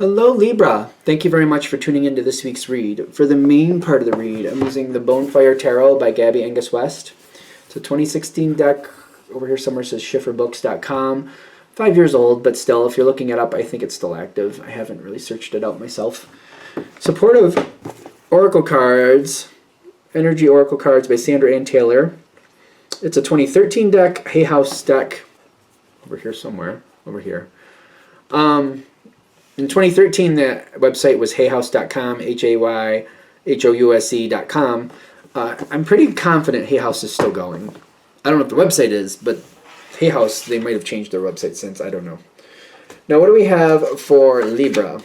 Hello Libra, thank you very much for tuning into this week's read. For the main part of the read, I'm using the Bonefire Tarot by Gabby Angus West. It's a 2016 deck. Over here somewhere says schifferbooks.com. 5 years old, but still, if you're looking it up, I think it's still active. I haven't really searched it out myself. Supportive Oracle cards, Energy Oracle cards by Sandra Ann Taylor. It's a 2013 deck, Hay House deck. Over here somewhere, over here. In 2013, the website was hayhouse.com, hayhouse.com. I'm pretty confident Hay House is still going. I don't know if the website is, but Hay House, they might have changed their website since. I don't know. Now, what do we have for Libra?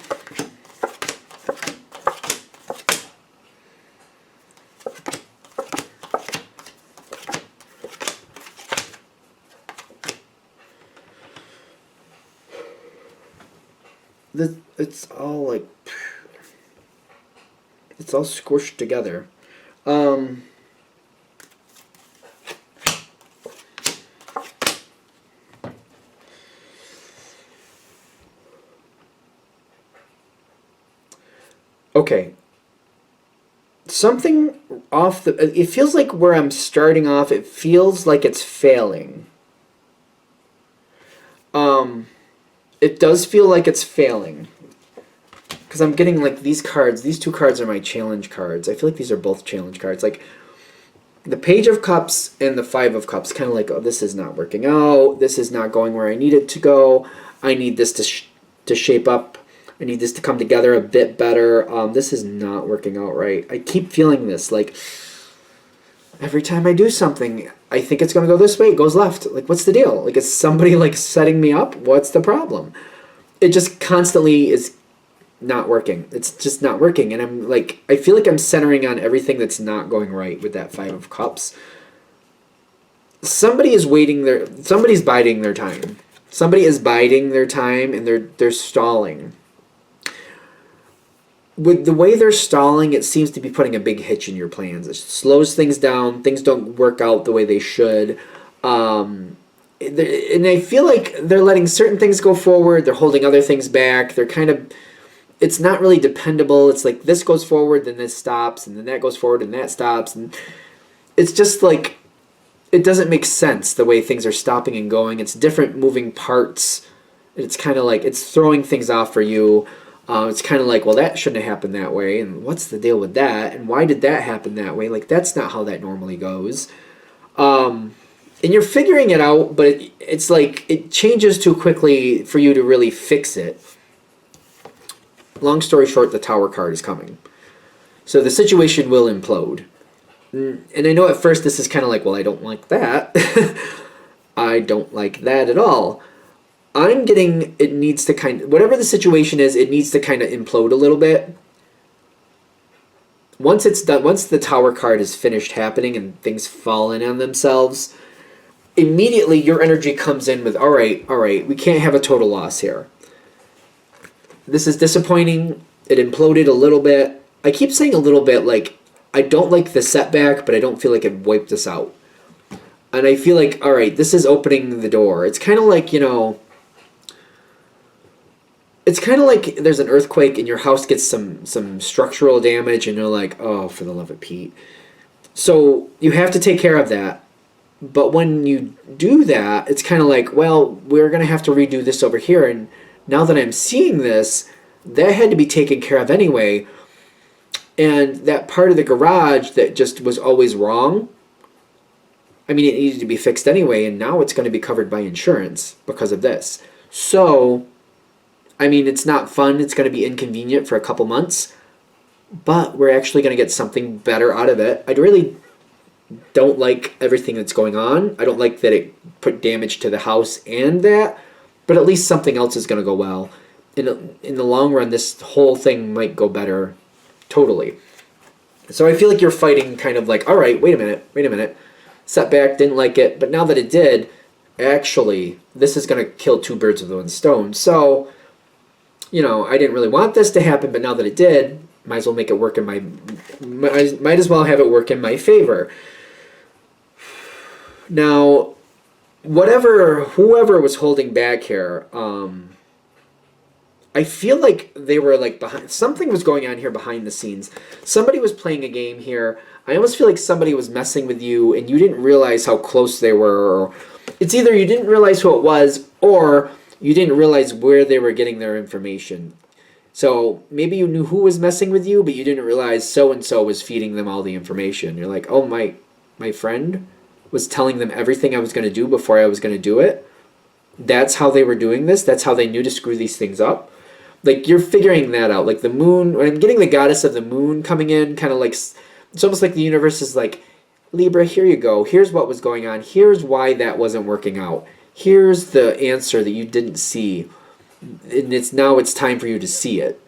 It's all like, it's all squished together. Okay. Something off the, it feels like where I'm starting off, it feels like it's failing. It does feel like it's failing. Because I'm getting like these cards, these two cards are my challenge cards. I feel like these are both challenge cards. Like the Page of Cups and the Five of Cups, kind of like, oh, this is not working out. This is not going where I need it to go. I need this to shape up. I need this to come together a bit better. This is not working out right. I keep feeling this. Like every time I do something, I think it's going to go this way. It goes left. Like, what's the deal? Like, is somebody like setting me up? What's the problem? It just constantly is not working. It's just not working. And I'm like, I feel like I'm centering on everything that's not going right with that Five of Cups. Somebody is somebody's biding their time. Somebody is biding their time and they're stalling. With the way they're stalling, it seems to be putting a big hitch in your plans. It slows things down. Things don't work out the way they should. And I feel like they're letting certain things go forward. They're holding other things back. They're kind of, it's not really dependable. It's like this goes forward, then this stops, and then that goes forward, and that stops. And it's just like, it doesn't make sense the way things are stopping and going. It's different moving parts. It's kind of like, it's throwing things off for you. It's kind of like, well, that shouldn't have happened that way, and what's the deal with that, and why did that happen that way? Like, that's not how that normally goes. And you're figuring it out, but it's like it changes too quickly for you to really fix it. Long story short, the Tower card is coming. So the situation will implode. And I know at first this is kind of like, well, I don't like that. I don't like that at all. I'm getting, it needs to kind of, whatever the situation is, it needs to kind of implode a little bit. Once it's done, once the Tower card is finished happening and things fall in on themselves, immediately your energy comes in with, all right, we can't have a total loss here. This is disappointing. It imploded a little bit. I keep saying a little bit, like, I don't like the setback, but I don't feel like it wiped us out. And I feel like, all right, this is opening the door. It's kind of like, you know, it's kind of like there's an earthquake and your house gets some structural damage and you're like, oh, for the love of Pete. So you have to take care of that. But when you do that, it's kind of like, well, we're going to have to redo this over here. And now that I'm seeing this, that had to be taken care of anyway. And that part of the garage that just was always wrong, I mean, it needed to be fixed anyway. And now it's going to be covered by insurance because of this. So, I mean, it's not fun. It's going to be inconvenient for a couple months, but we're actually going to get something better out of it. I really don't like everything that's going on. I don't like that it put damage to the house and that, but at least something else is going to go well. In the long run, this whole thing might go better totally. So I feel like you're fighting kind of like, all right, wait a minute. Setback, didn't like it, but now that it did, actually, this is going to kill two birds with one stone. So, you know, I didn't really want this to happen, but now that it did, might as well make it work in might as well have it work in my favor. Now, whoever was holding back here, I feel like they were like behind, something was going on here behind the scenes. Somebody was playing a game here. I almost feel like somebody was messing with you and you didn't realize how close they were. Or it's either you didn't realize who it was or you didn't realize where they were getting their information. So maybe you knew who was messing with you, but you didn't realize so and so was feeding them all the information. You're like, oh, my friend was telling them everything I was going to do before I was going to do it. That's how they were doing this. That's how they knew to screw these things up. Like, you're figuring that out. Like the moon, when I'm getting the goddess of the moon coming in, kind of like, it's almost like the universe is like, Libra, here you go. Here's what was going on. Here's why that wasn't working out. Here's the answer that you didn't see. And it's time for you to see it.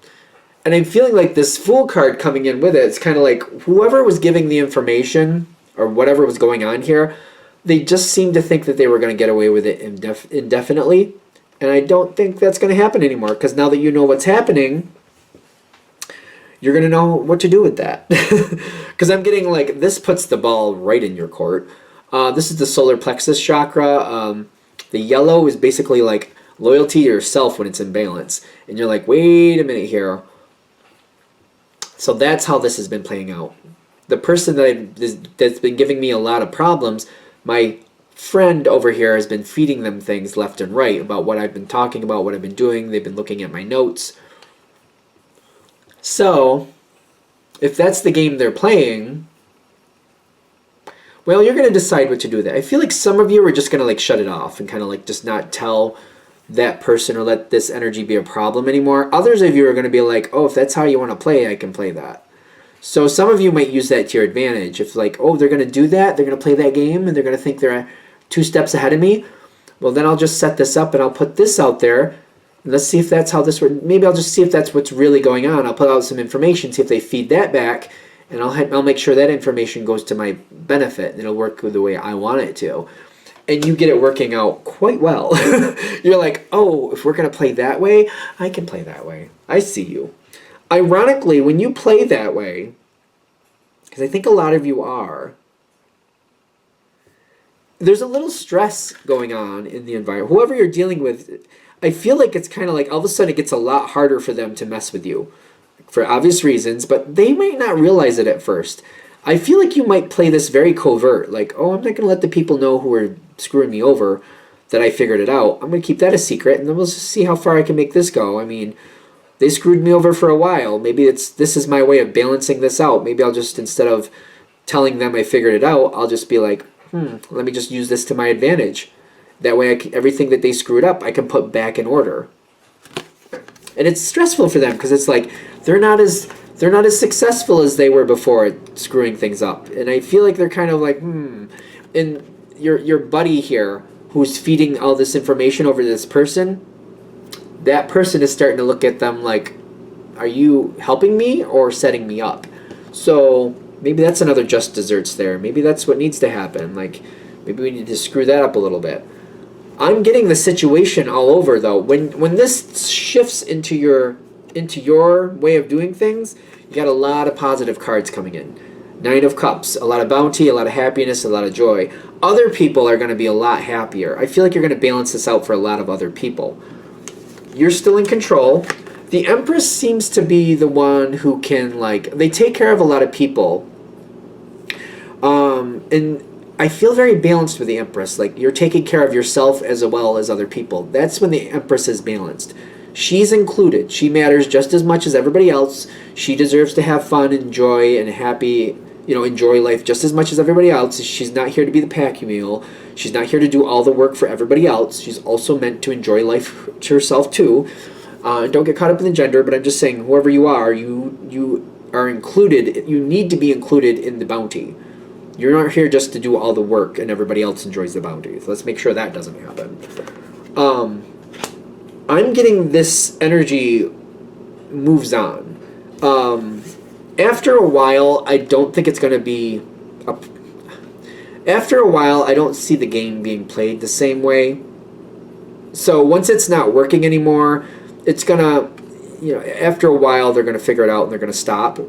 And I'm feeling like this Fool card coming in with it, it's kind of like whoever was giving the information or whatever was going on here, they just seemed to think that they were going to get away with it indefinitely. And I don't think that's going to happen anymore, because now that you know what's happening, you're going to know what to do with that. Because I'm getting like, this puts the ball right in your court. This is the solar plexus chakra. The yellow is basically like loyalty to yourself when it's in balance. And you're like, wait a minute here. So that's how this has been playing out. The person that's been giving me a lot of problems, my friend over here has been feeding them things left and right about what I've been talking about, what I've been doing. They've been looking at my notes. So, if that's the game they're playing, well, you're going to decide what to do with it. I feel like some of you are just going to like shut it off and kind of like just not tell that person or let this energy be a problem anymore. Others of you are going to be like, oh, if that's how you want to play, I can play that. So some of you might use that to your advantage. If like, oh, they're going to do that, they're going to play that game, and they're going to think they're 2 steps ahead of me, well, then I'll just set this up and I'll put this out there. And let's see if that's how this works. Maybe I'll just see if that's what's really going on. I'll put out some information, see if they feed that back, and I'll make sure that information goes to my benefit and it'll work the way I want it to. And you get it working out quite well. You're like, oh, if we're going to play that way, I can play that way. I see you. Ironically, when you play that way, because I think a lot of you are, there's a little stress going on in the environment. Whoever you're dealing with, I feel like it's kind of like all of a sudden it gets a lot harder for them to mess with you for obvious reasons, but they might not realize it at first. I feel like you might play this very covert, like, oh, I'm not going to let the people know who are screwing me over that I figured it out. I'm going to keep that a secret, and then we'll just see how far I can make this go. I mean, they screwed me over for a while. Maybe this is my way of balancing this out. Maybe I'll just, instead of telling them I figured it out, I'll just be like, let me just use this to my advantage. That way, everything that they screwed up, I can put back in order. And it's stressful for them because it's like they're not as successful as they were before at screwing things up. And I feel like they're kind of like, And your buddy here, who's feeding all this information over to this person, that person is starting to look at them like, are you helping me or setting me up? So maybe that's another just desserts there. Maybe that's what needs to happen. Like, maybe we need to screw that up a little bit. I'm getting the situation all over though. When this shifts into your way of doing things, you got a lot of positive cards coming in. 9 of Cups, a lot of bounty, a lot of happiness, a lot of joy. Other people are going to be a lot happier. I feel like you're going to balance this out for a lot of other people. You're still in control. The Empress seems to be the one who can, like, they take care of a lot of people. And I feel very balanced with the Empress. Like, you're taking care of yourself as well as other people. That's when the Empress is balanced. She's included. She matters just as much as everybody else. She deserves to have fun and joy and happy, enjoy life just as much as everybody else. She's not here to be the pack mule. She's not here to do all the work for everybody else. She's also meant to enjoy life to herself too. Don't get caught up in the gender, but I'm just saying, whoever you are, you are included. You need to be included in the bounty. You're not here just to do all the work and everybody else enjoys the bounty. So let's make sure that doesn't happen. I'm getting this energy moves on. After a while, I don't think it's going to be... After a while, I don't see the game being played the same way. So once it's not working anymore, it's going to... after a while, they're going to figure it out and they're going to stop.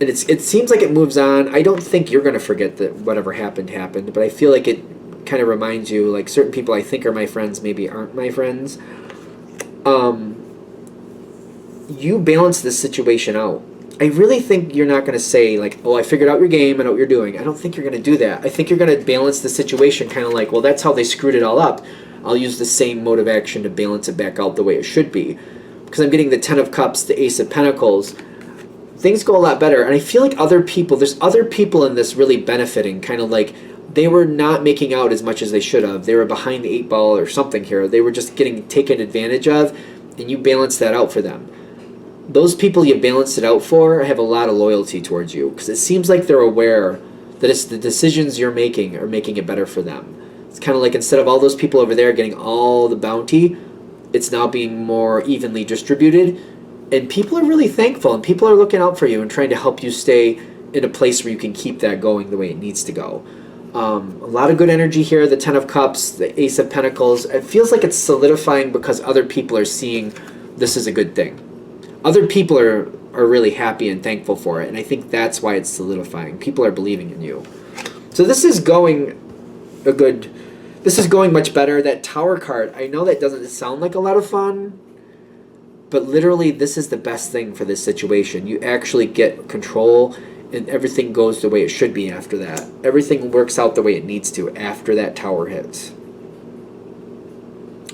And it seems like it moves on. I don't think you're going to forget that whatever happened, but I feel like it kind of reminds you, like, certain people I think are my friends maybe aren't my friends. you balance this situation out. I really think you're not going to say, like, oh, I figured out your game, I know what you're doing. I don't think you're going to do that. I think you're going to balance the situation kind of like, well, that's how they screwed it all up. I'll use the same mode of action to balance it back out the way it should be. Because I'm getting the Ten of Cups, the Ace of Pentacles. Things go a lot better. And I feel like there's other people in this really benefiting, kind of like they were not making out as much as they should have. They were behind the 8 ball or something here. They were just getting taken advantage of, and you balanced that out for them. Those people you balanced it out for have a lot of loyalty towards you, because it seems like they're aware that it's the decisions you're making are making it better for them. It's kind of like instead of all those people over there getting all the bounty, it's now being more evenly distributed, and people are really thankful, and people are looking out for you and trying to help you stay in a place where you can keep that going the way it needs to go. A lot of good energy here. The Ten of Cups, the Ace of Pentacles. It feels like it's solidifying because other people are seeing this is a good thing. Other people are really happy and thankful for it, and I think that's why it's solidifying. People are believing in you. So this is going much better. That Tower card, I know that doesn't sound like a lot of fun, but literally this is the best thing for this situation. You actually get control, and everything goes the way it should be after that. Everything works out the way it needs to after that Tower hits.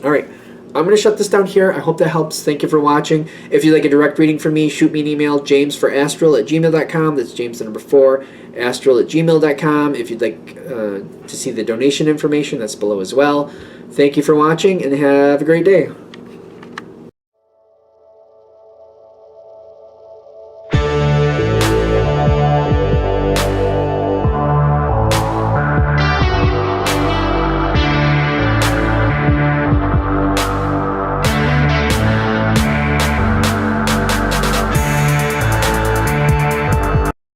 All right. I'm going to shut this down here. I hope that helps. Thank you for watching. If you'd like a direct reading from me, shoot me an email, jamesforastral@gmail.com. That's James the number 4, astral@gmail.com. If you'd like to see the donation information, that's below as well. Thank you for watching, and have a great day.